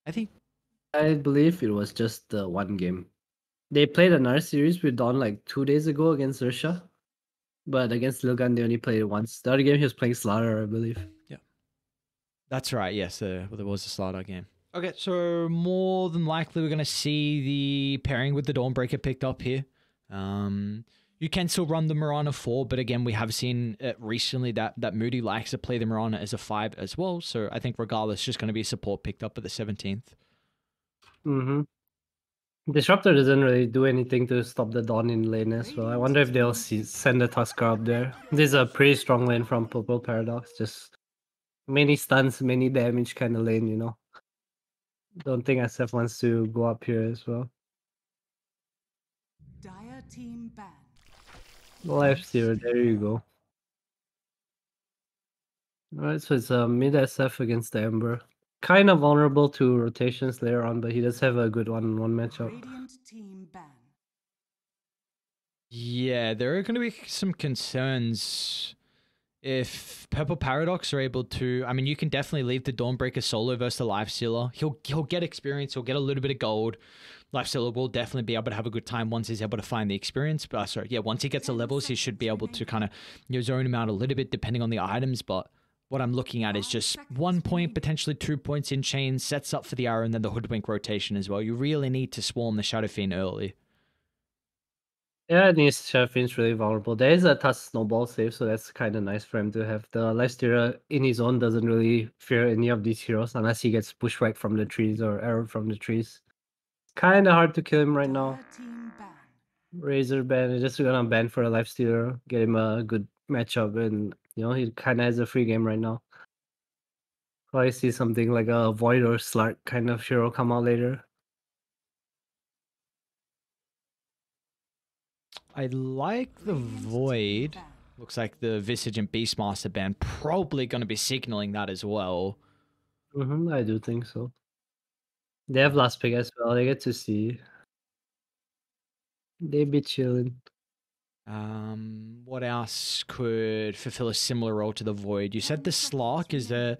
I think. I believe it was just the one game. They played another series with Dawn like 2 days ago against Russia, but against Lilgan they only played it once. The other game he was playing Slaughter, I believe. Yeah, that's right. Yes, there was a Slardar game. Okay, so more than likely we're going to see the pairing with the Dawnbreaker picked up here. You can still run the Mirana 4, but again, we have seen recently that Moody likes to play the Mirana as a 5 as well. So I think regardless, just going to be support picked up at the 17th. Mm-hmm. Disruptor doesn't really do anything to stop the Dawn in lane as well. I wonder if they'll send the Tusker up there. This is a pretty strong lane from Purple Paradox. Just many stuns, many damage kind of lane, you know. Don't think SF wants to go up here as well. Dire team ban. Left zero, there you go. Alright, so it's a mid SF against the Ember. Kind of vulnerable to rotations later on, but he does have a good one-on-one matchup. Radiant team ban. Yeah, there are going to be some concerns if Purple Paradox are able to. I mean, you can definitely leave the Dawnbreaker solo versus the Lifestealer. He'll get experience. He'll get a little bit of gold. Lifestealer will definitely be able to have a good time once he's able to find the experience. But sorry, yeah, once he gets the levels, he should be able to kind of zone him out a little bit depending on the items. But what I'm looking at is just 1 point, potentially 2 points in chain, sets up for the arrow, and then the Hoodwink rotation as well. You really need to swarm the Shadow Fiend early. Yeah, and his Sheriff's really vulnerable. There is a Tusk Snowball save, so that's kind of nice for him to have. The Lifestealer in his own doesn't really fear any of these heroes unless he gets bushwhacked from the trees or arrowed from the trees. Kind of hard to kill him right now. Dire team ban. Razor ban is just gonna ban for a Lifestealer, get him a good matchup, and you know he kind of has a free game right now. Probably see something like a Void or Slark kind of hero come out later. I like the Void. Looks like the Visage and Beastmaster band probably going to be signaling that as well. I do think so. They have last pick as well. They get to see. They be chilling. What else could fulfill a similar role to the Void? You said the Slark. Is there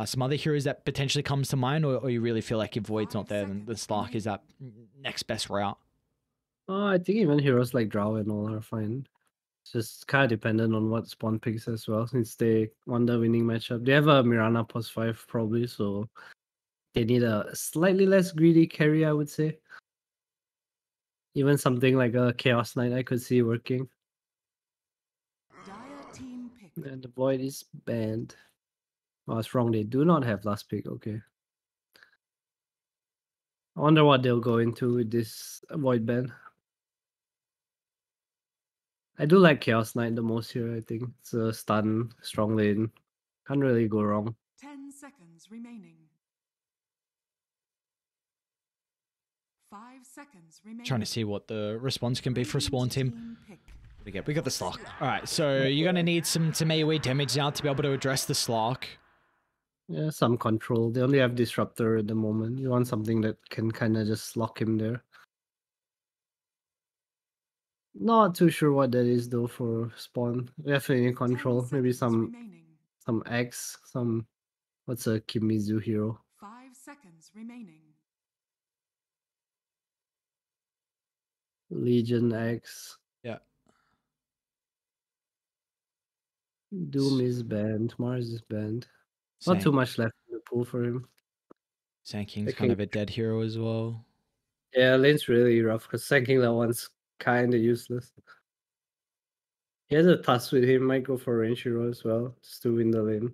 some other heroes that potentially comes to mind, or you really feel like if Void's not there, then the Slark is that next best route? I think even heroes like Drow and all are fine. It's just kind of dependent on what spawn picks as well, since they won the winning matchup. They have a Mirana +5 probably, so they need a slightly less greedy carry, I would say. Even something like a Chaos Knight I could see working. Dire team pick. And the Void is banned. Oh, I was wrong. They do not have last pick. Okay. I wonder what they'll go into with this Void ban. I do like Chaos Knight the most here, I think. It's a stun, strong lane. Can't really go wrong. 10 seconds remaining. 5 seconds remaining. Trying to see what the response can be for a spawn team. We got the Slark. All right, so you're gonna need some AoE damage now to be able to address the Slark. Yeah, some control. They only have Disruptor at the moment. You want something that can kind of just lock him there. Not too sure what that is though for spawn. Definitely control. Maybe some X, some what's a Kimizu hero? 5 seconds remaining. Legion X. Yeah. Doom is banned. Mars is banned. Not too much left in the pool for him. Sand King's kind of a dead hero as well. Yeah, lane's really rough because Sand King that one's kind of useless. He has a Tusk with him. Might go for range hero as well, just to win the lane.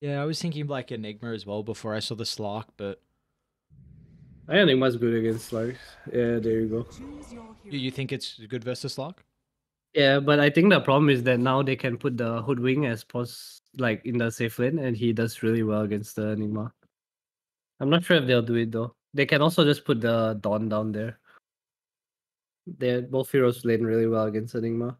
Yeah, I was thinking like Enigma as well before I saw the Slark, but I think Enigma's good against Slarks. Yeah, there you go. You think it's good versus Slark? Yeah, but I think the problem is that now they can put the Hoodwing as like in the safe lane, and he does really well against the Enigma. I'm not sure if they'll do it though. They can also just put the Dawn down there. Both heroes lane really well against Enigma.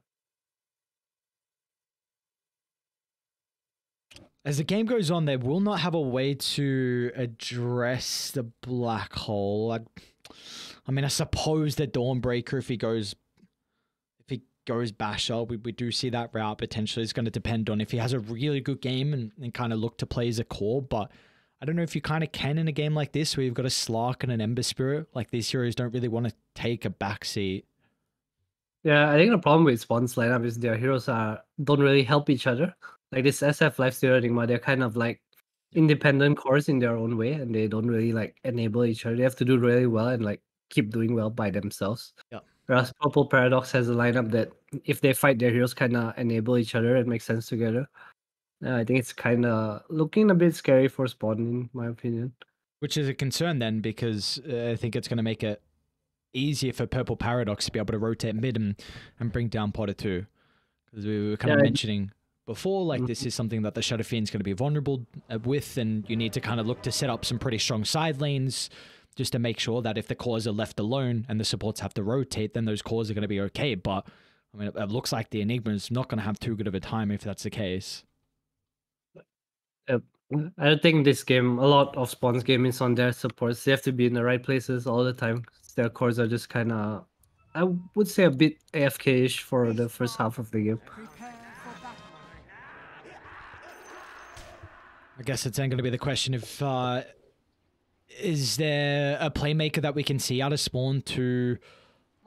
As the game goes on, they will not have a way to address the black hole. I mean, I suppose the Dawnbreaker, if he goes Basher, we do see that route potentially. It's going to depend on if he has a really good game and kind of look to play as a core. But I don't know if you kind of can in a game like this where you've got a Slark and an Ember Spirit. Like, these heroes don't really want to take a backseat. Yeah, I think the problem with Spawn's lineup is their heroes don't really help each other. Like this SF Lifesteal Enigma, they're kind of like independent cores in their own way, and they don't really like enable each other. They have to do really well and like keep doing well by themselves. Yeah. Whereas Purple Paradox has a lineup that if they fight, their heroes kind of enable each other and make sense together. I think it's kind of looking a bit scary for Spawn, in my opinion. Which is a concern then, because I think it's going to make it easier for Purple Paradox to be able to rotate mid and bring down Potter 2. Because we were kind of mentioning before, like this is something that the Shadow Fiend's going to be vulnerable with, and you need to kind of look to set up some pretty strong side lanes just to make sure that if the cores are left alone and the supports have to rotate, then those cores are going to be okay. But I mean, it looks like the Enigma is not going to have too good of a time if that's the case. I don't think this game, a lot of Spawn's game is on their supports. They have to be in the right places all the time. Their cores are just kind of, I would say, a bit AFK-ish for the first half of the game. Prepare for battle. I guess it's then going to be the question of, is there a playmaker that we can see out of Spawn to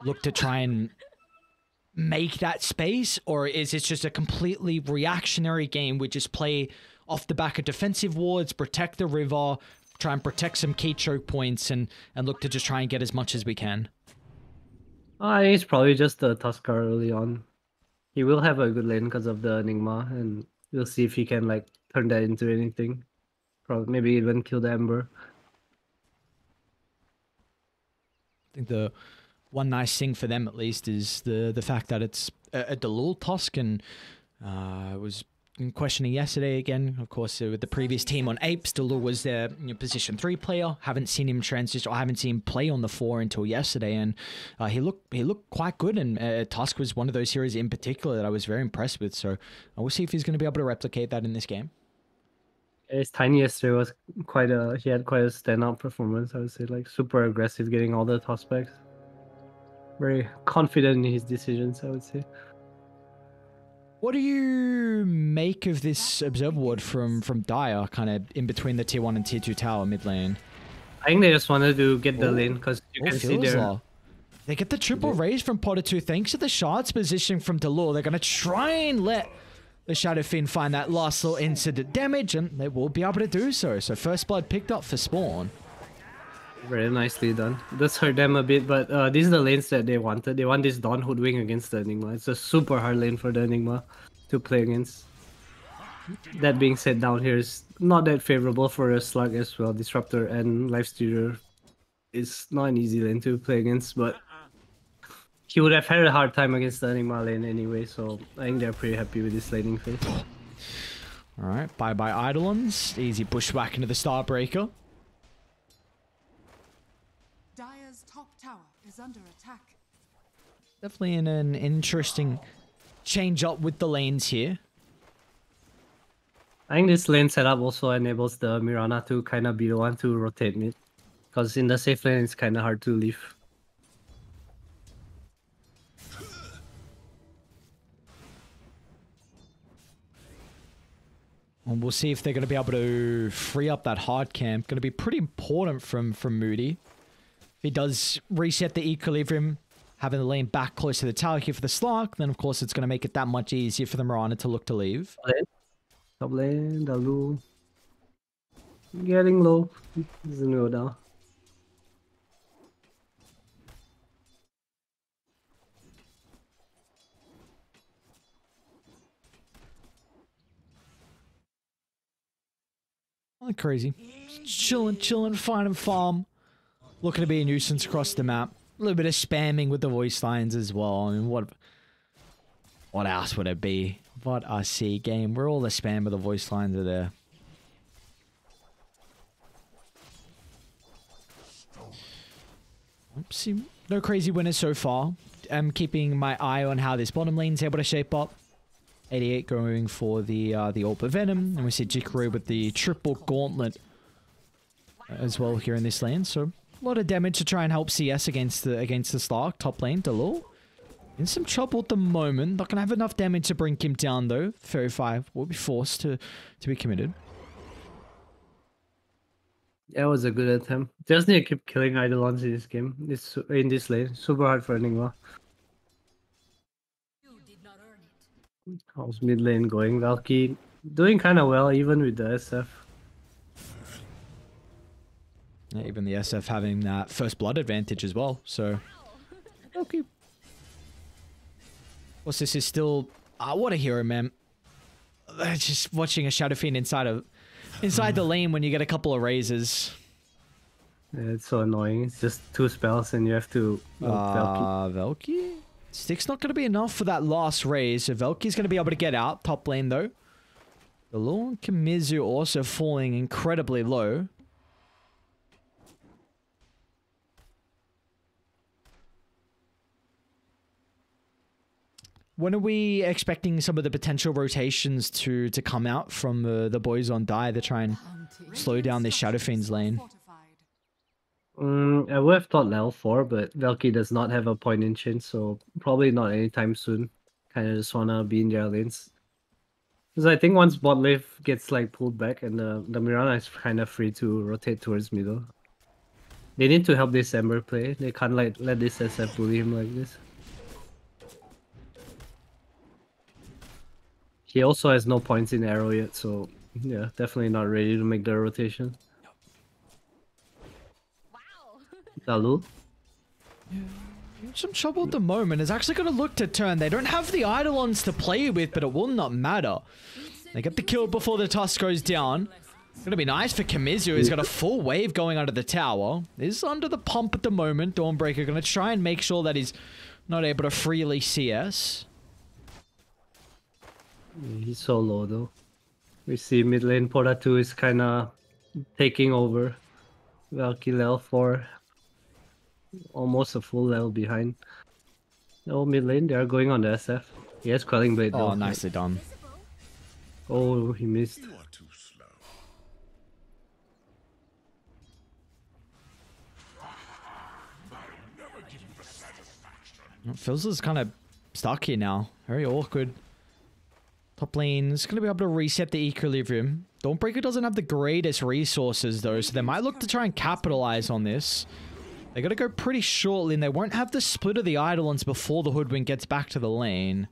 look to try and make that space? Or is it just a completely reactionary game? We just play off the back of defensive wards, protect the river, try and protect some key choke points, and look to just try and get as much as we can. I think it's probably just the Tuskar early on. He will have a good lane because of the Enigma, and we'll see if he can like turn that into anything. Probably maybe even kill the Ember. I think the one nice thing for them, at least, is the fact that it's a Delul Tusk, and was questioning yesterday again, of course, with the previous team on Apes. Delul was their position 3 player. Haven't seen him transition, or haven't seen him play on the 4 until yesterday, and he looked quite good. And Tusk was one of those heroes in particular that I was very impressed with. So I will see if he's going to be able to replicate that in this game. His tiny yesterday was he had quite a standout performance. I would say, like super aggressive, getting all the toss backs. Very confident in his decisions, I would say. What do you make of this Observer Ward from Dire, kind of in between the tier 1 and tier 2 tower mid lane? I think they just wanted to get the lane because you can see their... They get the triple raise from Potter 2 thanks to the shards position from Delul. They're going to try and let the Shadow Fiend find that last little incident damage, and they will be able to do so. So first blood picked up for Spawn. Very nicely done. This hurt them a bit, but these are the lanes that they wanted. They want this Dawn Hoodwing against the Enigma. It's a super hard lane for the Enigma to play against. That being said, down here is not that favorable for a Slug as well. Disruptor and Lifestealer is not an easy lane to play against, but he would have had a hard time against the Enigma lane anyway, so I think they're pretty happy with this laning phase. Alright, bye-bye Eidolons. Easy bushwhack into the Starbreaker. Dire's top tower is under attack. Definitely in an interesting change up with the lanes here. I think this lane setup also enables the Mirana to kind of be the one to rotate mid. Because in the safe lane, it's kind of hard to leave. And we'll see if they're going to be able to free up that hard camp. Going to be pretty important from Moody. If he does reset the equilibrium, having the lane back close to the tower here for the Slark, then of course it's going to make it that much easier for the Mirana to look to leave. Top lane, Dalu. Getting low. Doesn't go down. Not crazy. Just chilling, finding farm. Looking to be a nuisance across the map. A little bit of spamming with the voice lines as well. I mean, what else would it be? What a C game where all the spam with the voice lines are there. Oopsie. No crazy winners so far. I'm keeping my eye on how this bottom lane's able to shape up. 88 going for the Orb of Venom, and we see Jikaru with the triple gauntlet as well here in this lane. So a lot of damage to try and help CS against the Slark. Top lane, Delul in some trouble at the moment. Not gonna have enough damage to bring him down though. 35 will be forced to be committed. That was a good attempt. Just need to keep killing Eidolons in this game. In this lane. Super hard for Enigma. How's mid lane going? Valky doing kind of well even with the SF. Yeah, even the SF having that first blood advantage as well. So, okay. What's this? Is still what a hero, man. Just watching a Shadow Fiend inside the lane when you get a couple of raises. Yeah, it's so annoying. It's just 2 spells and you have to Valky. Velky? Stick's not going to be enough for that last raise. So Velky's going to be able to get out. Top lane though. The Lord Kamizu also falling incredibly low. When are we expecting some of the potential rotations to come out from the boys on Die to try and slow down this Shadow Fiend's lane? I would have thought level 4, but Valky does not have a point in chain, so probably not anytime soon. Kind of just wanna be in their lanes. Because I think once bot lane gets like pulled back and the Mirana is kind of free to rotate towards middle. They need to help this Ember play. They can't like let this SF bully him like this. He also has no points in arrow yet, so yeah, definitely not ready to make the rotation. Dalu? Some trouble at the moment. Is actually going to look to turn. They don't have the Eidolons to play with, but it will not matter. They get the kill before the tusk goes down. Going to be nice for Kamizu. He's got a full wave going under the tower. He's under the pump at the moment. Dawnbreaker going to try and make sure that he's not able to freely CS. He's so low though. We see mid lane Porta 2 is kind of taking over. Valky level 4. Almost a full level behind. No, mid lane, they are going on the SF. He has Quelling Blade though. Oh, nicely done. Oh, he missed. You are too slow. Fizzler's kind of stuck here now. Very awkward. Top lane's going to be able to reset the equilibrium. Dawnbreaker doesn't have the greatest resources though, so they might look to try and capitalize on this. They got to go pretty shortly, and they won't have the split of the Eidolons before the Hoodwink gets back to the lane.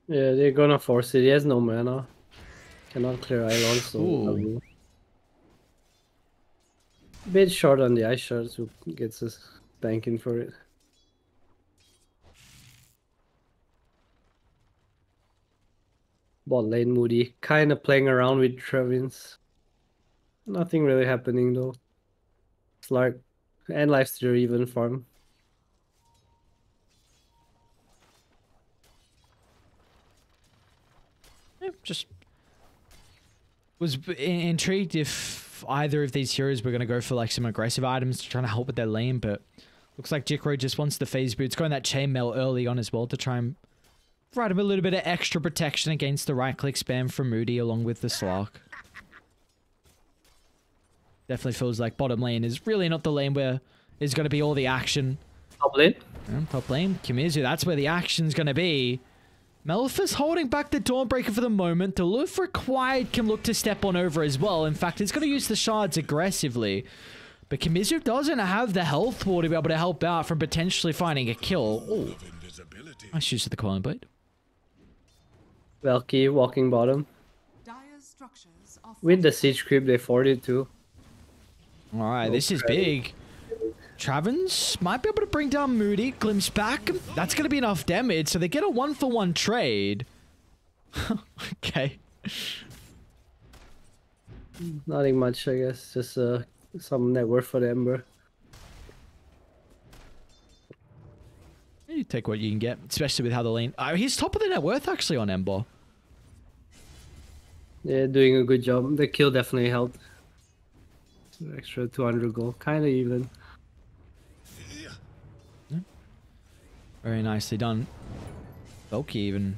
Yeah, they're gonna force it. He has no mana. Cannot clear Eidolons, so Ooh. bit short on the ice shards, who gets us banking for it. Bot lane Moody, kind of playing around with Trevins. Nothing really happening though. Slark and Lifestealer even farm. Yeah, just was intrigued if either of these heroes were going to go for like some aggressive items to try to help with their lane, but looks like Jikro just wants the phase boots, going that chainmail early on as well to try and provide him a little bit of extra protection against the right-click spam from Moody along with the Slark. Definitely feels like bottom lane is really not the lane where there's going to be all the action. Top lane? Yeah, top lane, Kamizu, that's where the action's going to be. Melphus holding back the Dawnbreaker for the moment. The Loof required can look to step on over as well. In fact, he's going to use the shards aggressively. But Kamizu doesn't have the health wall to be able to help out from potentially finding a kill. Oh, nice use of the Quelling Blade. Valky walking bottom. Dire's structures are With the siege creep, they forwarded too. Alright, this is big. Travens might be able to bring down Moody. Glimpse back. That's going to be enough damage. So they get a 1-for-1 trade. Okay. Nothing much, I guess. Just some net worth for the Ember. You take what you can get, especially with how the lane... he's top of the net worth actually on Ember. Yeah, doing a good job. The kill definitely helped. Extra 200 gold. Kind of even. Yeah. Very nicely done. Valky even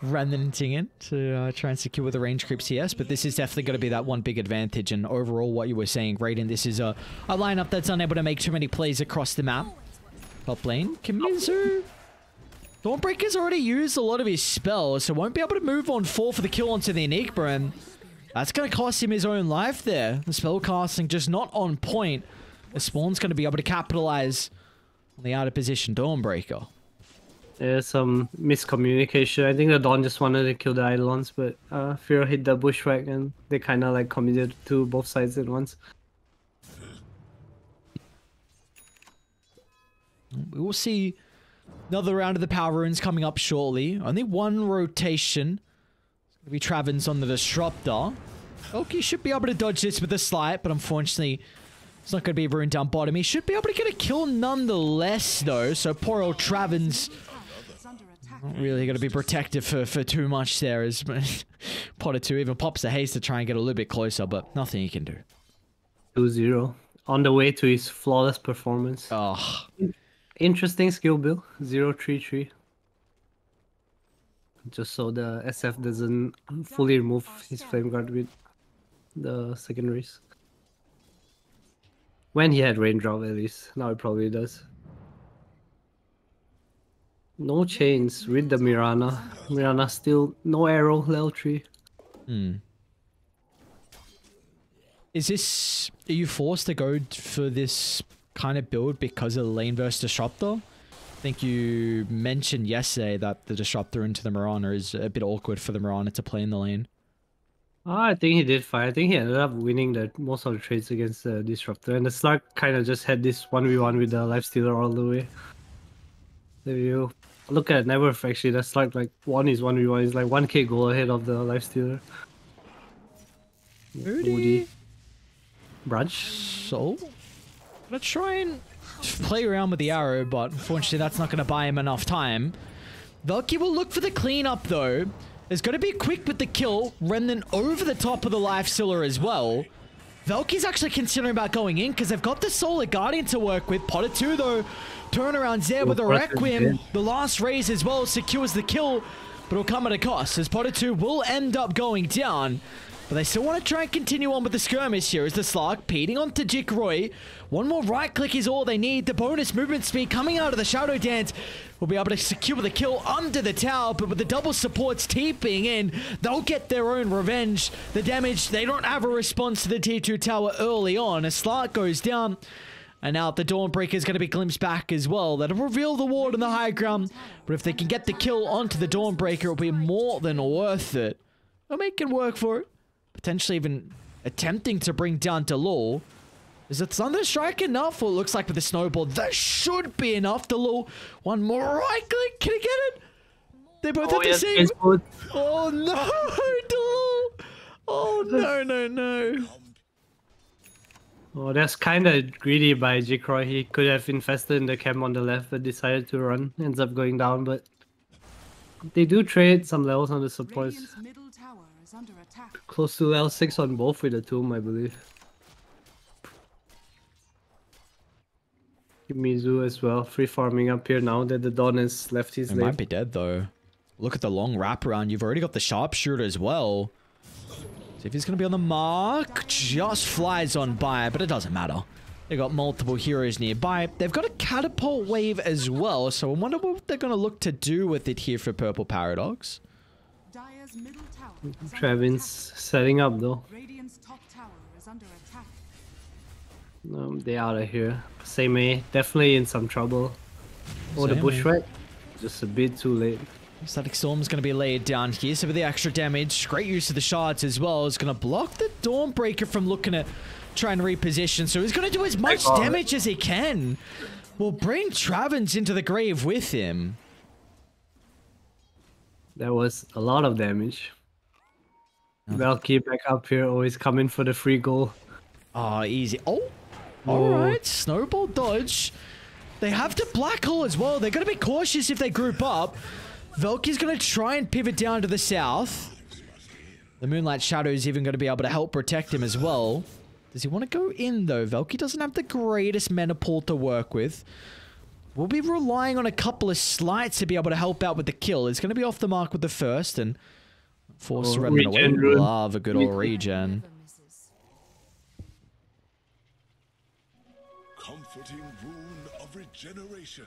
ranting it to try and secure the range creep CS, but this is definitely going to be that one big advantage. And overall, what you were saying, Raiden, this is a lineup that's unable to make too many plays across the map. Top lane, Kamizu. Dawnbreaker's already used a lot of his spells, so won't be able to move on 4 for the kill onto the Enigma. And That's going to cost him his own life there. The spell casting just not on point. The Spawn's going to be able to capitalize on the out of position Dawnbreaker. There's some miscommunication. I think the Dawn just wanted to kill the Eidolons, but Fear hit the bushwhack and they kind of like committed to both sides at once. We will see another round of the Power Runes coming up shortly. Only one rotation. It's going to be Travens on the Disruptor. Oki should be able to dodge this with a slight, but unfortunately, it's not going to be a rune down bottom. He should be able to get a kill nonetheless, though. So poor old Travens not really going to be protected for too much there. As Potter 2 even pops the haste to try and get a little bit closer, but nothing he can do. 2-0. On the way to his flawless performance. Oh. Interesting skill build. 0-3-3. Just so the SF doesn't fully remove his Flame Guard with the secondaries. When he had Raindrop at least. Now it probably does. No chains with the Mirana. Mirana still no arrow, level 3. Is this... Are you forced to go for this kind of build because of the lane versus Disruptor? I think you mentioned yesterday that the Disruptor into the Mirana is a bit awkward for the Mirana to play in the lane. I think he did fine. I think he ended up winning most of the trades against the Disruptor. And the Slark kind of just had this 1v1 with the Lifestealer all the way. If you look at Networth, actually, the Slark like 1v1 is like 1k goal ahead of the Lifestealer. Moody. Brunch. So, gonna try and play around with the arrow, but unfortunately that's not gonna buy him enough time. Valky will look for the cleanup though. Is gonna be quick with the kill, Remnant over the top of the Lifestealer as well. Valky's actually considering about going in because they've got the Solar Guardian to work with. Potter 2 though, turnarounds there with a Requiem. The last raise as well secures the kill, but it'll come at a cost as Potter 2 will end up going down. But they still want to try and continue on with the skirmish here as the Slark peeding onto Jikroy. One more right click is all they need. The bonus movement speed coming out of the Shadow Dance will be able to secure the kill under the tower, but with the double supports TPing in, they'll get their own revenge. The damage, they don't have a response to the tier 2 tower early on as Slark goes down. And now the Dawnbreaker is going to be glimpsed back as well. That'll reveal the ward on the high ground, but if they can get the kill onto the Dawnbreaker, it'll be more than worth it. They'll make it work for it. Potentially even attempting to bring down Delul. Is it Thunderstrike enough? Or it looks like with the Snowball, that should be enough. Delul, one more right click. Can he get it? They both have the same. Oh no, Delul. Oh no. Oh, that's kind of greedy by Jikroy. He could have invested in the camp on the left, but decided to run. Ends up going down, but they do trade some levels on the supports. Close to level 6 on both with the Tomb, I believe. Mizu as well, free farming up here now that the Dawn has left his lane. He might be dead though. Look at the long wraparound. You've already got the Sharpshooter as well. See if he's going to be on the mark. Just flies on by, but it doesn't matter. They've got multiple heroes nearby. They've got a catapult wave as well, so I wonder what they're going to look to do with it here for Purple Paradox. Travin's setting up though. They out of here. Same A, definitely in some trouble. Oh, the bushwhack, just a bit too late. Static Storm's going to be laid down here, so with the extra damage, great use of the shards as well, is going to block the Dawnbreaker from looking at trying to reposition, so he's going to do as much damage as he can. Will bring Travens into the grave with him. That was a lot of damage. Valky back up here, always coming for the free goal. Oh, easy. Oh, alright. Snowball dodge. They have to black hole as well. They're going to be cautious if they group up. Valky's going to try and pivot down to the south. The Moonlight Shadow is even going to be able to help protect him as well. Does he want to go in though? Valky doesn't have the greatest mana pool to work with. We'll be relying on a couple of slights to be able to help out with the kill. It's going to be off the mark with the first and force Remnant away. Love a good old regen. Comforting rune of regeneration.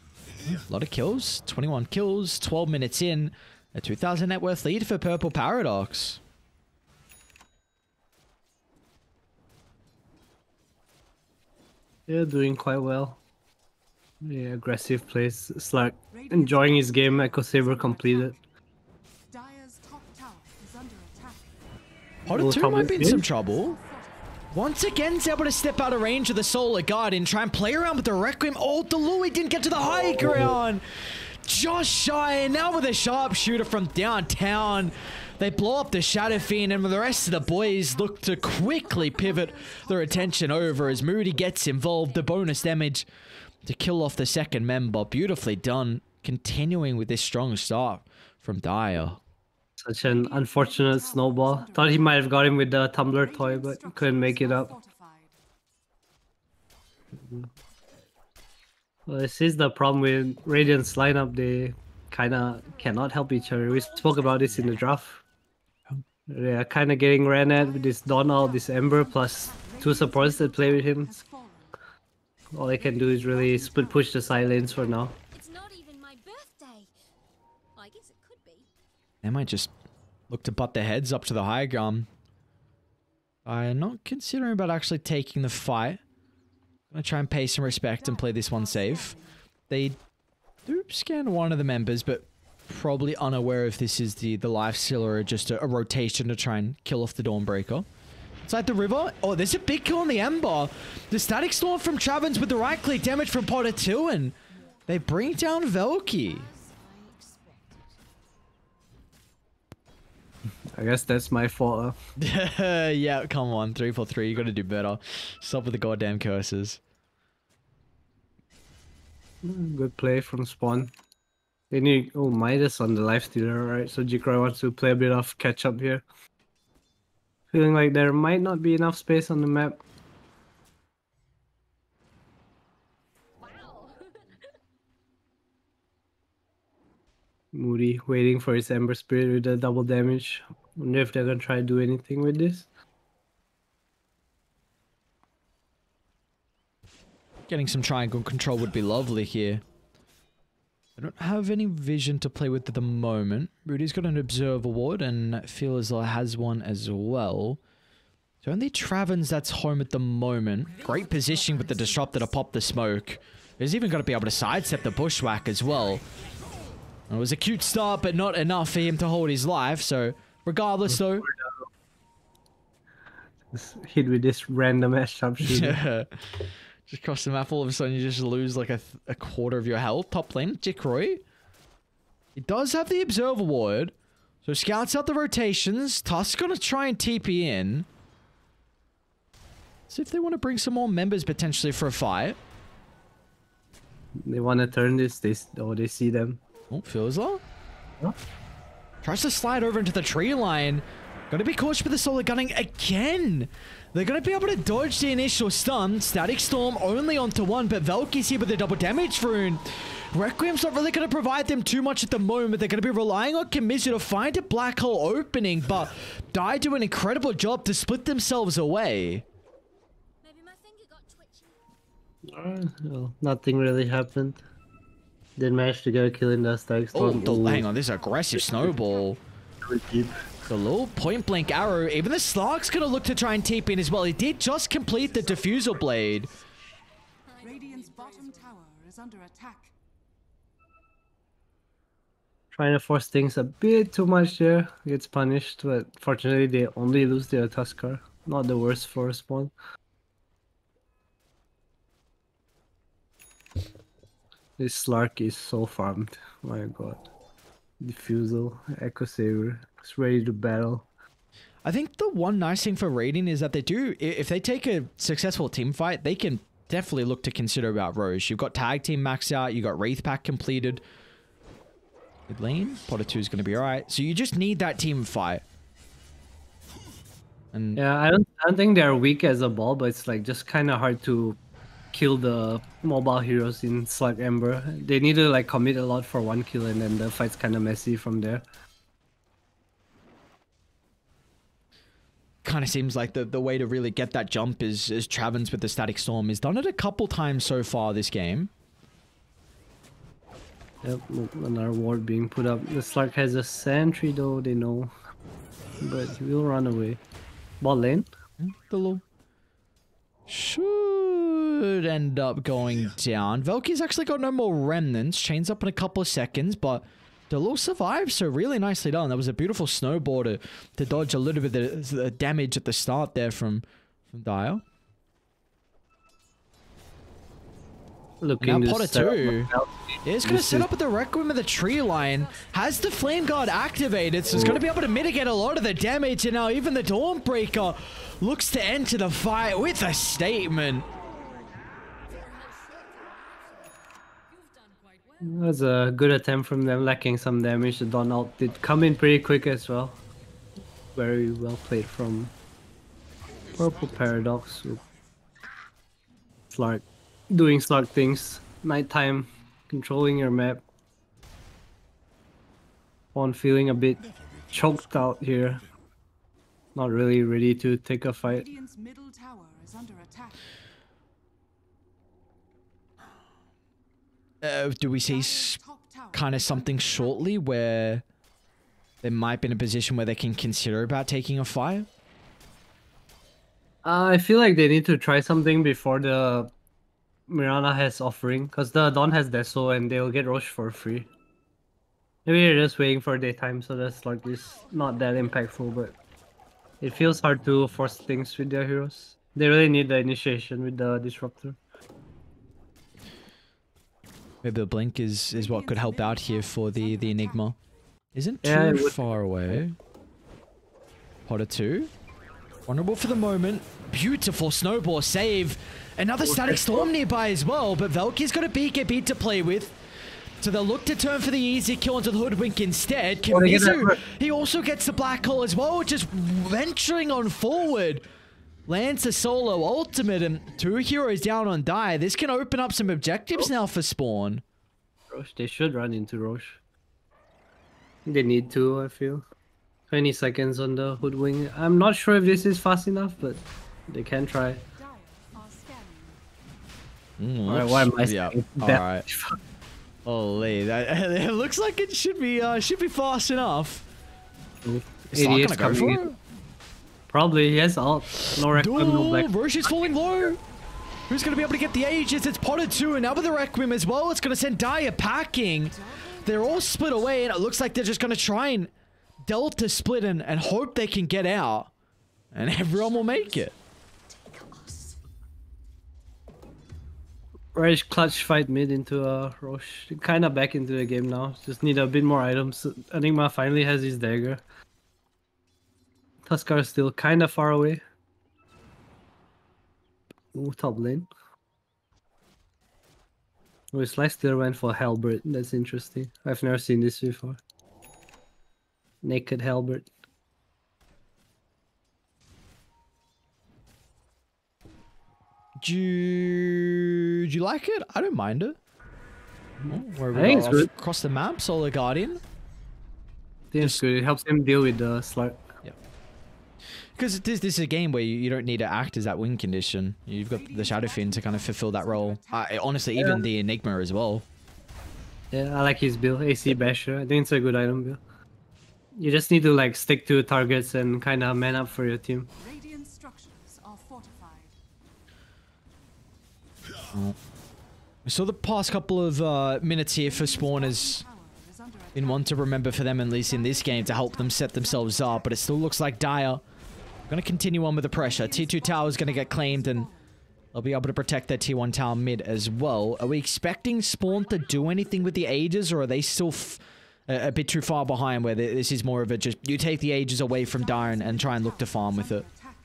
A lot of kills. 21 kills, 12 minutes in. A 2,000 net worth lead for Purple Paradox. Yeah, doing quite well. Yeah, aggressive plays. Slark enjoying his game. Echo Saber completed. Dire's top tower is under attack. Hotta Oh, 2 top might be in some mid? trouble. Once again, he's able to step out of range of the Solar Guardian, try and play around with the Requiem. Oh, the Louis didn't get to the high ground. Just shy, and now with a sharpshooter from downtown. They blow up the Shadow Fiend, and the rest of the boys look to quickly pivot their attention over as Moody gets involved. The bonus damage to kill off the second member. Beautifully done. Continuing with this strong start from Dire. Such an unfortunate snowball. Thought he might have got him with the tumbler toy, but couldn't make it up. Well, this is the problem with Radiant's lineup. They kind of cannot help each other. We spoke about this in the draft. They are kind of getting ran at with this Donald, this Ember, plus two supports that play with him. All they can do is really split push the side lanes for now. It's not even my birthday. I guess it could be. They might just look to butt their heads up to the high ground. I'm not considering about actually taking the fight. I'm going to try and pay some respect and play this one safe. They do scan one of the members, but probably unaware if this is the life stealer or just a rotation to try and kill off the Dawnbreaker. Inside the river. Oh, there's a big kill on the Ember. The Static Storm from Travens with the right click damage from Potter 2, and they bring down Velky. I guess that's my fault. Yeah, come on. 3 for 3. You got to do better. Stop with the goddamn curses. Good play from Spawn. They need Midas on the lifestealer, right? So Jikroy wants to play a bit of catch up here. Feeling like there might not be enough space on the map. Wow. Moody waiting for his Ember Spirit with the double damage. Wonder if they're gonna try to do anything with this. Getting some triangle control would be lovely here. I don't have any vision to play with at the moment. Rudy's got an Observer Ward, and Feelazar has one as well. So only Travens that's home at the moment. Great positioning with the Disruptor to pop the smoke. He's even got to be able to sidestep the Bushwhack as well. It was a cute start, but not enough for him to hold his life. So regardless though... Just hit with this random ass sharpshooter. Just cross the map, all of a sudden you just lose like a quarter of your health. Top lane, Jikroy. He does have the Observer Ward. So scouts out the rotations. Tusk's gonna try and TP in. See if they want to bring some more members potentially for a fight. They want to turn this. They see them. Oh, Feelazar. Huh? Tries to slide over into the tree line. Gonna be cautious with the solar gunning again. They're gonna be able to dodge the initial stun. Static Storm only onto one, but Velky's here with the double damage rune. Requiem's not really gonna provide them too much at the moment. They're gonna be relying on Kamizu to find a black hole opening, but Dai do an incredible job to split themselves away. Maybe my finger got twitchy. Well, nothing really happened. Didn't manage to get a kill in the Static Oh, Storm. hang on, this aggressive snowball. Deep. The little point blank arrow. Even the Slark's gonna look to try and TP in as well. He did just complete the Diffusal Blade. Radiant's bottom tower is under attack. Trying to force things a bit too much there. Gets punished, but fortunately they only lose their Tuskar. Not the worst for Spawn. This Slark is so farmed. My god. Diffusal, Echo Saber. It's ready to battle. I think the one nice thing for Raiden is that they do, if they take a successful team fight, they can definitely look to consider about Roche. You've got tag team maxed out, you got Wraith Pack completed. Mid lane, Potter 2 is going to be alright. So you just need that team fight. And Yeah, I don't think they're weak as a ball, but it's like just kind of hard to kill the mobile heroes in Slug Ember. They need to like commit a lot for one kill, and then the fight's kind of messy from there. kind of seems like the way to really get that jump is Travens with the Static Storm. He's done it a couple times so far this game. Yep, another ward being put up. The Slark has a sentry though, they know. But he will run away. Bot lane? The little... Should could end up going down. Velky's actually got no more remnants. Chains up in a couple of seconds, but Delul survives, so really nicely done. That was a beautiful snowball to dodge a little bit of the damage at the start there from Dire. Looking Now to Potter set up 2. Yeah, it's going to set up with the Requiem of the tree line. Has the Flame Guard activated, so it's going to be able to mitigate a lot of the damage. And now even the Dawnbreaker looks to enter the fight with a statement. That was a good attempt from them, lacking some damage. The Dawn ult did come in pretty quick as well. Very well played from Purple Paradox. Slark doing Slark things. Nighttime, controlling your map. One feeling a bit choked out here. Not really ready to take a fight. Radiant's middle tower is under attack. Do we see Dire's top tower kind of is something under attack. shortly where they might be in a position where they can consider about taking a fight? I feel like they need to try something before the Mirana has offering, because the Dawn has Deso and they'll get Roche for free. Maybe they're just waiting for daytime, so that's like this not that impactful, but it feels hard to force things with their heroes. They really need the initiation with the Disruptor. Maybe the Blink is what could help out here for the Enigma. Isn't Yeah, it too would- far away. Potter 2. Vulnerable for the moment. Beautiful snowball save. Another static storm nearby as well, but Velky's got a beat to play with. So they'll look to turn for the easy kill onto the Hoodwink instead. Oh, they get that Kimizu, right. he also gets the black hole as well, just venturing on forward. Lands the solo ultimate and 2 heroes down on Dire. This can open up some objectives now for Spawn. Roche, they should run into Roche. They need to, I feel. 20 seconds on the Hoodwink. I'm not sure if this is fast enough, but they can try. Dire are scanning. Alright, why am I Yeah, saying all that? right. Holy, it looks like it should be fast enough. Is Slark 88's gonna go for coming it? in. Probably, he has ult. No Requiem, no Black. Roche is falling low. Who's going to be able to get the Aegis? It's Potter 2, and now with the Requiem as well, it's going to send Dire packing. They're all split away, and it looks like they're just going to try and Delta split and hope they can get out. And everyone will make it. Rage clutch fight mid into Roche. Kind of back into the game now. Just need a bit more items. Enigma finally has his dagger. Tuskar is still kind of far away. Ooh, top lane. Oh, Slice still went for Halberd. That's interesting. I've never seen this before. Naked Halberd. Do you like it? I don't mind it. Oh, where we I think go it's good. across the map, Solar Guardian. I think it's good. It helps him deal with the Slark. Because this is a game where you don't need to act as that win condition. You've got the Shadowfin to kind of fulfill that role. Honestly, even the Enigma as well. Yeah, I like his build. AC Basher. I think it's a good item build. You just need to like stick to targets and kind of man up for your team. Radiant structures are fortified. So the past couple of minutes here for Spawn has Tower is under attack. been one to remember for them, at least in this game, to help them set themselves up. But it still looks like Dire going to continue on with the pressure. T2 tower is going to get claimed, and they'll be able to protect their T1 tower mid as well. Are we expecting Spawn to do anything with the Aegis, or are they still a bit too far behind, where this is more of a just you take the Aegis away from Dire and try and look to farm with it? Attack.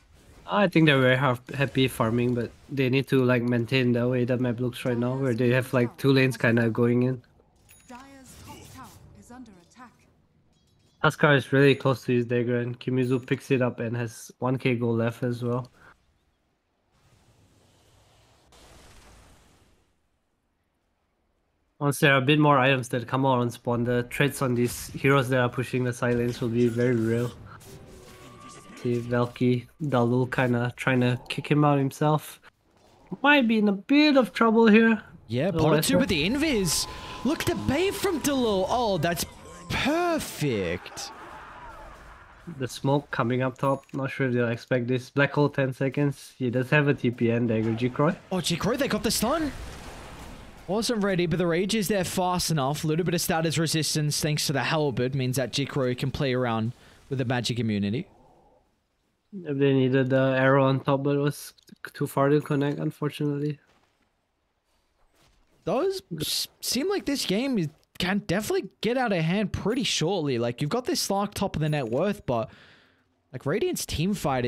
I think they're very happy farming, but they need to like maintain the way the map looks right now, where they have like 2 lanes kind of going in. Dire's top tower is under attack. Tuskar is really close to his dagger, and Kimizu picks it up and has 1k gold left as well. Once there are a bit more items that come out on spawn, the threats on these heroes that are pushing the side lanes will be very real. See Valky, Dalul kinda trying to kick him out himself. Might be in a bit of trouble here. Yeah, Oh, Potter that's 2 right. with the invis. Look at the bait from Delul. Oh, that's perfect. The smoke coming up top. Not sure if they'll expect this. Black hole 10 seconds. He does have a TPN dagger. G-Croy. Oh, Jikro, they got the stun. Wasn't ready, but the rage is there fast enough. A little bit of status resistance thanks to the halberd means that Jikro can play around with the magic immunity. If they needed the arrow on top, but it was too far to connect, unfortunately. Does seem like this game can definitely get out of hand pretty shortly. Like, you've got this Slark top of the net worth, but like Radiant's team fight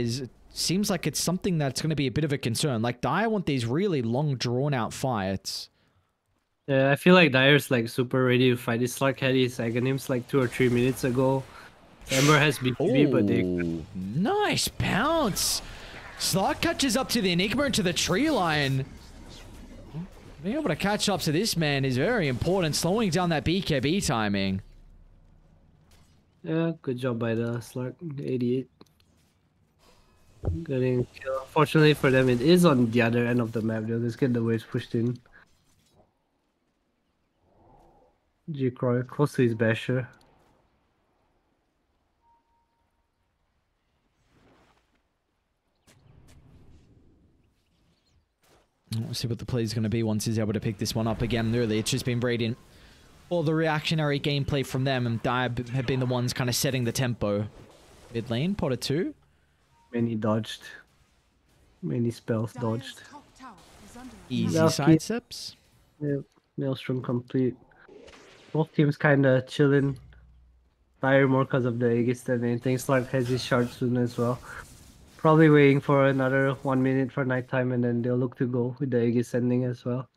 seems like it's something that's going to be a bit of a concern. Like, Dire want these really long, drawn-out fights. Yeah, I feel like Dire's like super ready to fight. This Slark had his Aghanims like 2 or 3 minutes ago. Ember has BKB, but they... Nice bounce! Slark catches up to the Enigma and to the tree line. Being able to catch up to this man is very important, slowing down that BKB timing. Yeah, good job by the Slark. 88. Getting kill. Fortunately for them, it is on the other end of the map. They'll just get the waves pushed in. G-Croy close to his basher. We'll see what the play is going to be once he's able to pick this one up again. Really, it's just been Radiant. All the reactionary gameplay from them, and Dire have been the ones kind of setting the tempo. Mid lane, Potter 2. Many dodged. Many spells dodged. Dire's top tower is under attack. Easy Lucky. side steps. Yep, Maelstrom complete. Both teams kinda chilling. Dire more because of the Aegis than anything. Slark has his shard soon as well. Probably waiting for another 1 minute for nighttime, and then they'll look to go with the Aegis ending as well.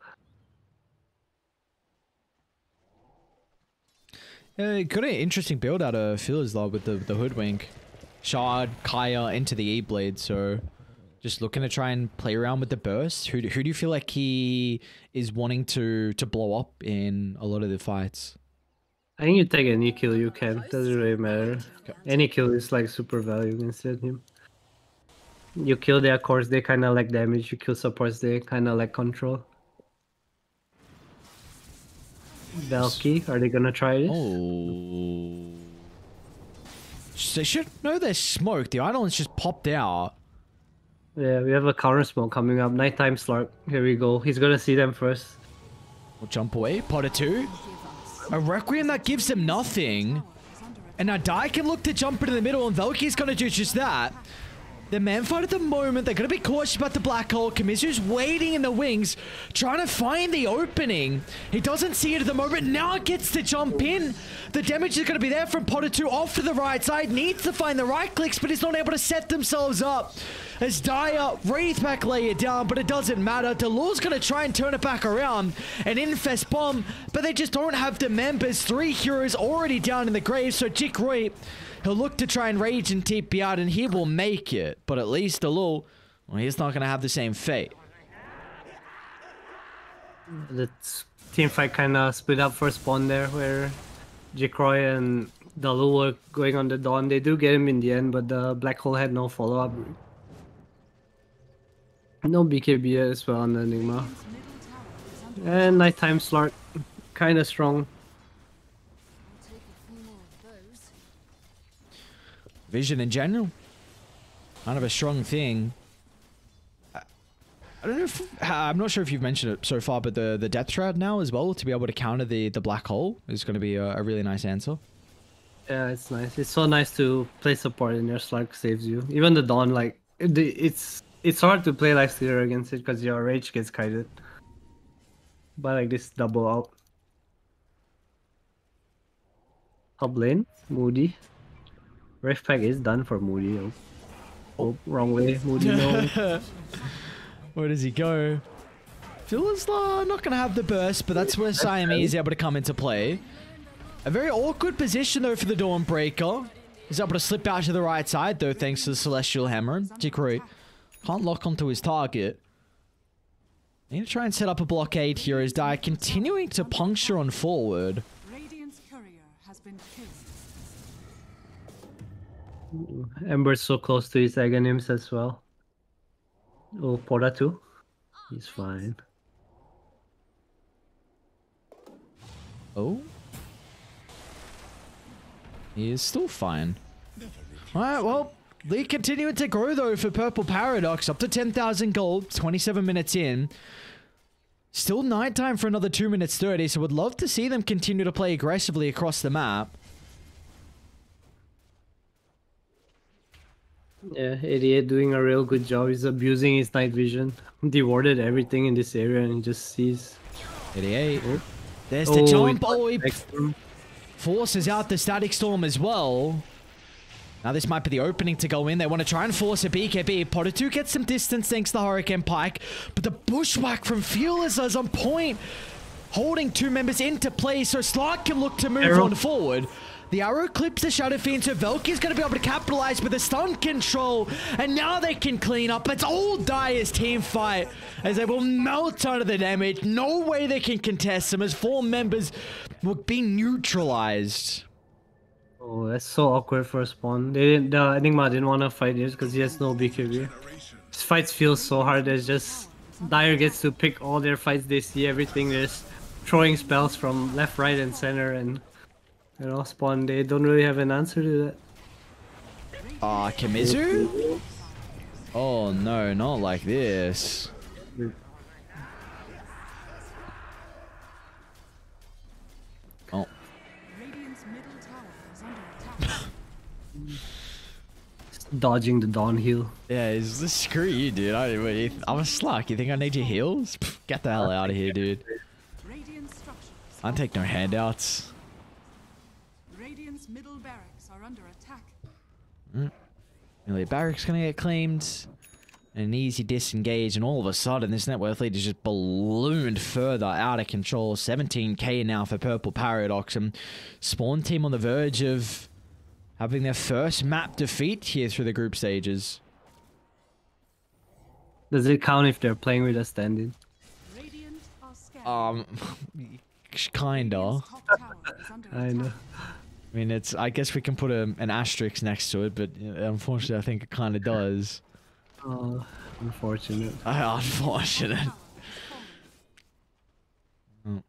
Got an interesting build out of Phil's though with the Hoodwink. Shard, Kaya into the E-Blade, so just looking to try and play around with the burst. Who do you feel like he is wanting to blow up in a lot of the fights? I think you take any kill you can. Doesn't really matter. Okay. Any kill is like super value against him. You kill their cores, they kinda lack damage. You kill supports, they kinda lack control. Valky, are they gonna try this? Oh. They should know they're smoked. The Idol's just popped out. Yeah, we have a counter smoke coming up. Nighttime Slark. Here we go. He's gonna see them first. We'll jump away. Potter 2. A Requiem that gives them nothing. And now Dai can look to jump into the middle, and Valky's gonna do just that. The man fight at the moment, they're going to be cautious about the black hole. Kamizu's waiting in the wings, trying to find the opening. He doesn't see it at the moment. Now it gets to jump in. The damage is going to be there from Potter 2 off to the right side. Needs to find the right clicks, but he's not able to set themselves up. As Dire Wraith back lay it down, but it doesn't matter. Delor's going to try and turn it back around. An Infest Bomb, but they just don't have the members. 3 heroes already down in the grave, so Jikroy, he'll look to try and rage and TP out, and he will make it. But at least Delul, well, he's not going to have the same fate. The team fight kind of split up for spawn there, where Jikroy and Dalu were going on the Dawn. They do get him in the end, but the Black Hole had no follow-up. No BKB as well on the Enigma. And Nighttime Slark, kind of strong. Vision in general, kind of a strong thing. I don't know if I'm not sure if you've mentioned it so far, but the Death Shroud now as well to be able to counter the black hole is going to be a really nice answer. Yeah, it's nice. It's so nice to play support and your Slark saves you. Even the Dawn, like it's hard to play Lifestealer against it because your rage gets kited. But like this double out. Top lane, Moody. Rift Pack is done for Moody. Oh, wrong way. Moody, no. Where does he go? Phil's not going to have the burst, but that's where Siamese is able to come into play. A very awkward position, though, for the Dawnbreaker. He's able to slip out to the right side, though, thanks to the Celestial Hammer. Jikroy can't lock onto his target. Need to try and set up a blockade here as Dire continuing to puncture on forward. Radiant's courier has been killed. Ember's so close to his Aghanims as well. Oh, Poda too? He's fine. Oh. He is still fine. Alright, well, lead continuing to grow though for Purple Paradox, up to 10,000 gold, 27 minutes in. Still nighttime for another 2 minutes 30, so would love to see them continue to play aggressively across the map. Yeah, 88 doing a real good job. He's abusing his night vision. Dewarded everything in this area and he just sees. 88. Oh. There's the jump. he Oh, he next to him. forces out the Static Storm as well. Now this might be the opening to go in. They want to try and force a BKB. Potter 2 gets some distance thanks to the Hurricane Pike. But the Bushwhack from Fearless is on point. Holding two members into play so Slark can look to move on forward. The arrow clips the Shadow Fiend, so Velky's going to be able to capitalize with the stun control. And now they can clean up. It's all Dire's team fight as they will melt under the damage. No way they can contest them as 4 members will be neutralized. Oh, that's so awkward for a spawn. They didn't. Enigma didn't want to fight this because he has no BKB. This fights feel so hard. There's just Dire gets to pick all their fights. They see everything. There's throwing spells from left, right, and center, and you know, spawn. They don't really have an answer to that. Kimizu? Oh no, not like this. Oh. Radiant's middle tower is under attack. Dodging the Dawn heal. Yeah, screw you, dude. I'm a Slark. You think I need your heals? Pff, get the hell out of here, dude. Radiant structures. I don't take no handouts. Radiant's middle barracks are under attack. Nearly barracks gonna get claimed. An easy disengage, and all of a sudden, this net worth lead is just ballooned further out of control. 17k now for Purple Paradox, and Spawn team on the verge of having their first map defeat here through the group stages. Does it count if they're playing with a stand-in? Radiant are scattered. Kinda. Radiant's top tower is under I attack. know. I mean, I guess we can put an asterisk next to it, but unfortunately, I think it kind of does. Oh, unfortunate. Unfortunate. Tower has fallen.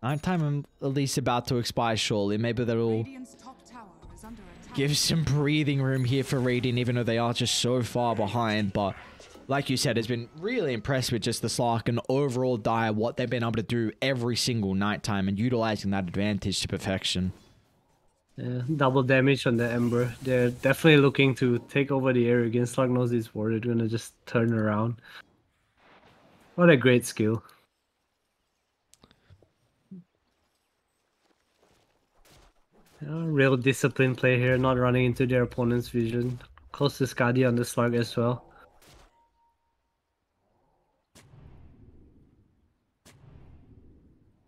Nighttime, I'm at least about to expire shortly. Maybe that'll Radiant's top tower is under attack. give some breathing room here for Radiant, even though they are just so far behind. But like you said, has been really impressed with just the Slark and overall Dire, what they've been able to do every single nighttime and utilizing that advantage to perfection. Yeah, double damage on the Ember. They're definitely looking to take over the area again. Slug knows this war. They're gonna just turn around. What a great skill. Real disciplined play here, not running into their opponent's vision. Close to Skadi on the Slug as well.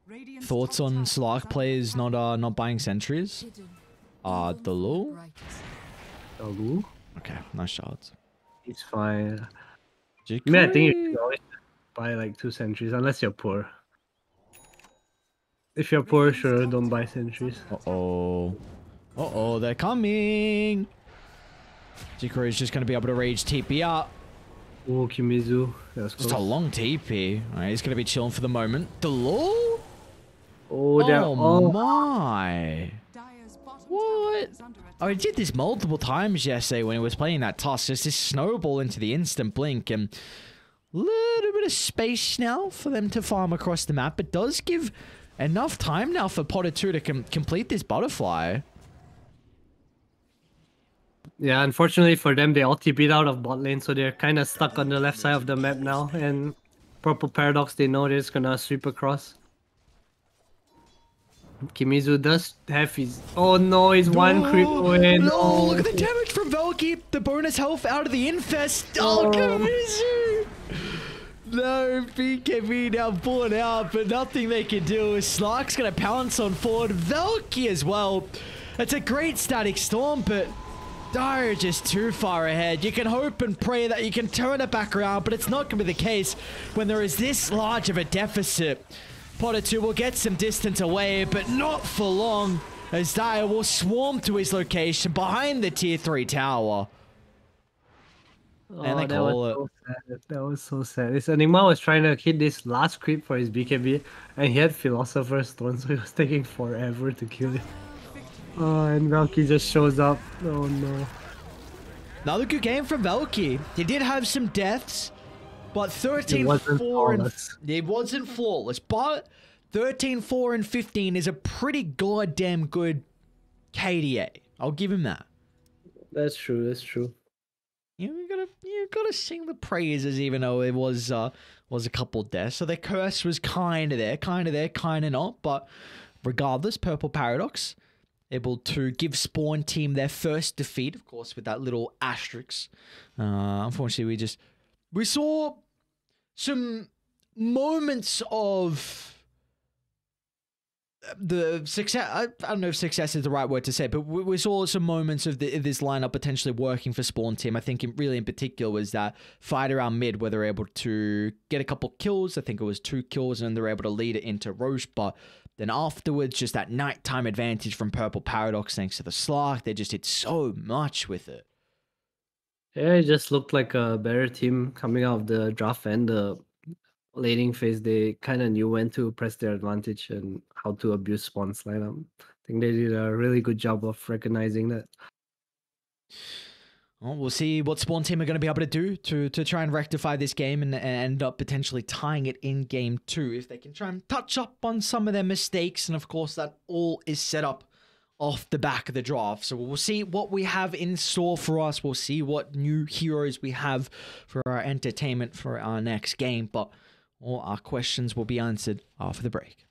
Radiant's Thoughts top on tower Slark is under players attack. not buying sentries? The Lul? Alu? Okay, nice shots. He's fine. I mean, I think you should always buy like 2 sentries, unless you're poor. If you're poor, sure, don't buy sentries. Uh-oh, they're coming! Jikori is just going to be able to rage TP up. Oh, Kimizu. That was Just close. a long TP. Alright, he's going to be chilling for the moment. The Lul? Oh, they're Oh my! Dire's bottom What? tower is under attack. Oh, he did this multiple times yesterday when he was playing that toss. Just this snowball into the instant blink, and little bit of space now for them to farm across the map. But does give enough time now for Potter 2 to complete this butterfly. Yeah, unfortunately for them, they all TP'd out of bot lane, so they're kind of stuck on the left side of the map now. And Purple Paradox, they know they're just gonna sweep across. Kimizu does have his... Oh no, he's one creep away. No, look at the damage from Velky. The bonus health out of the Infest. Oh, Kimizu. No, BKB now pulling out, but nothing they can do. Slark's going to pounce on forward. Velky as well. It's a great Static Storm, but Dire just too far ahead. You can hope and pray that you can turn it back around, but it's not going to be the case when there is this large of a deficit. Potter 2 will get some distance away, but not for long, as Dire will swarm to his location behind the tier 3 tower. And they call it. So sad. That was so sad. This Enigma was trying to hit this last creep for his BKB, and he had Philosopher's Stone, so it was taking forever to kill it. And Valky just shows up. Oh no. Another good game from Valky. He did have some deaths, but 13, wasn't 4, and flawless. it wasn't flawless. But 13, 4, and 15 is a pretty goddamn good KDA. I'll give him that. That's true. That's true. You gotta sing the praises, even though it was a couple deaths. So the curse was kind of there, kind of not. But regardless, Purple Paradox able to give Spawn Team their first defeat, of course, with that little asterisk. Unfortunately, we saw some moments of the success. I don't know if success is the right word to say, but we saw some moments of this lineup potentially working for Spawn Team. I think really in particular was that fight around mid where they're able to get a couple kills. I think it was 2 kills, and they're able to lead it into Roche. But then afterwards, just that nighttime advantage from Purple Paradox thanks to the Slark. They just did so much with it. Yeah, it just looked like a better team coming out of the draft and the laning phase. They kind of knew when to press their advantage and how to abuse Spawn's lineup. I think they did a really good job of recognizing that. Well, we'll see what Spawn Team are going to be able to do to try and rectify this game and end up potentially tying it in game 2 if they can try and touch up on some of their mistakes. And of course, that all is set up off the back of the draft. So we'll see what we have in store for us. We'll see what new heroes we have for our entertainment for our next game. But all our questions will be answered after the break.